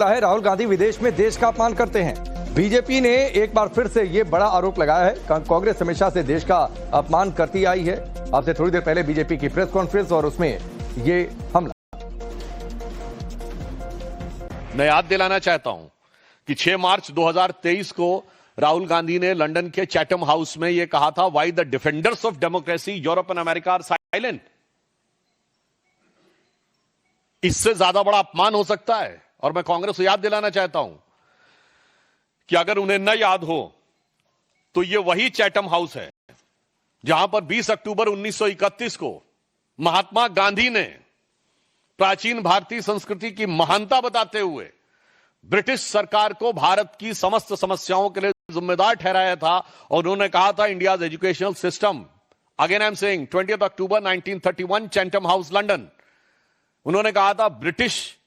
है राहुल गांधी विदेश में देश का अपमान करते हैं। बीजेपी ने एक बार फिर से ये बड़ा आरोप लगाया है। कांग्रेस हमेशा से देश का अपमान करती आई है। अब से थोड़ी देर पहले बीजेपी की प्रेस कॉन्फ्रेंस और उसमें ये हमला। मैं याद दिलाना चाहता हूं कि 6 मार्च 2023 को राहुल गांधी ने लंदन के चैटम हाउस में यह कहा था, why the defenders of democracy Europe and America are silent. इससे ज्यादा बड़ा अपमान हो सकता है। और मैं कांग्रेस को याद दिलाना चाहता हूं कि अगर उन्हें न याद हो तो यह वही चैटम हाउस है जहां पर 20 अक्टूबर 1931 को महात्मा गांधी ने प्राचीन भारतीय संस्कृति की महानता बताते हुए ब्रिटिश सरकार को भारत की समस्त समस्याओं के लिए जिम्मेदार ठहराया था। और उन्होंने कहा था, India's educational system, again I am saying 20 October 1931 Chatham house London, उन्होंने कहा था, British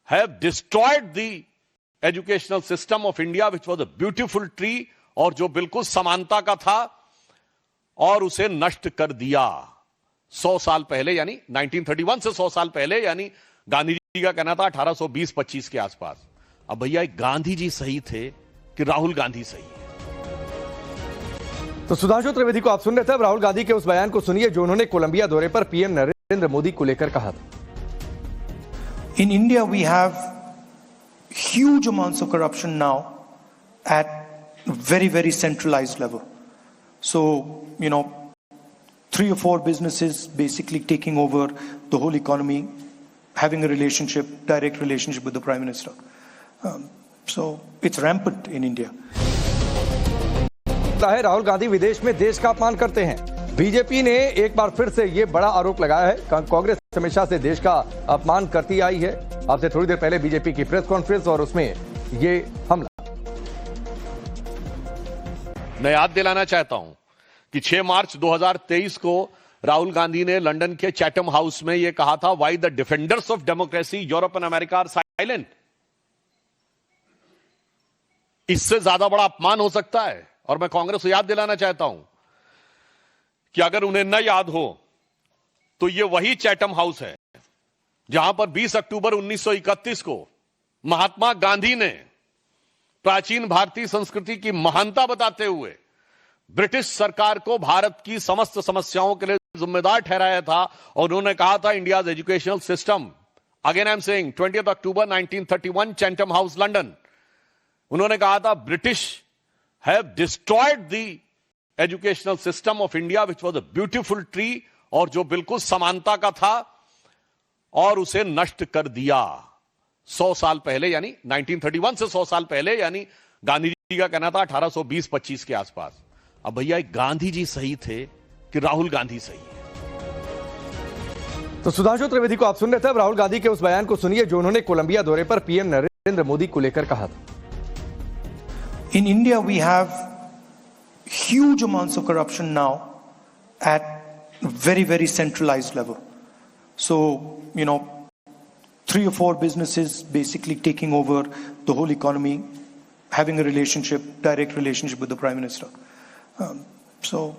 have destroyed the educational system of India, which was a beautiful tree, और जो बिल्कुल समानता का था, और उसे नष्ट कर दिया 100 साल पहले, यानी 1931 से 100 साल पहले, यानी गांधी जी का कहना था 1820-25 के आसपास। अब भैया गांधी जी सही थे कि राहुल गांधी सही है? तो सुधांशु त्रिवेदी को आप सुन रहे थे। अब राहुल गांधी के उस बयान को सुनिए जो उन्होंने कोलंबिया दौरे पर पीएम नरेंद्र मोदी को लेकर कहा था। In India, we have huge amounts of corruption now at very, very centralized level. So, 3 or 4 businesses basically taking over the whole economy, having a relationship, direct relationship with the Prime Minister. So, it's rampant in India. Rahul Gandhi विदेश में देश का अपमान करते हैं। BJP ने एक बार फिर से ये बड़ा आरोप लगाया है। कांग्रेस हमेशा से देश का अपमान करती आई है। अब से थोड़ी देर पहले बीजेपी की प्रेस कॉन्फ्रेंस और उसमें ये हमला। मैं याद दिलाना चाहता हूं कि 6 मार्च 2023 को राहुल गांधी ने लंदन के चैटम हाउस में यह कहा था, why the defenders of democracy Europe and America are silent. इससे ज्यादा बड़ा अपमान हो सकता है। और मैं कांग्रेस को याद दिलाना चाहता हूं कि अगर उन्हें न याद हो तो यह वही चैटम हाउस है जहां पर 20 अक्टूबर 1931 को महात्मा गांधी ने प्राचीन भारतीय संस्कृति की महानता बताते हुए ब्रिटिश सरकार को भारत की समस्त समस्याओं के लिए जिम्मेदार ठहराया था। और उन्होंने कहा था, India's educational system, again I am saying 20 October 1931 Chatham house London, उन्होंने कहा था, British have destroyed the educational system of India, which was a beautiful tree, और जो बिल्कुल समानता का था, और उसे नष्ट कर दिया 100 साल पहले, यानी 1931 से 100 साल पहले, यानी गांधी जी का कहना था 1820-25 के आसपास। अब भैया गांधी जी सही थे कि राहुल गांधी सही है? तो सुधांशु त्रिवेदी को आप सुन रहे थे। अब राहुल गांधी के उस बयान को सुनिए जो उन्होंने कोलंबिया दौरे पर पीएम नरेंद्र मोदी को लेकर कहा था। In India, we have huge amounts of corruption now at very, very centralized level. So, 3 or 4 businesses basically taking over the whole economy, having a relationship, direct relationship with the Prime Minister. So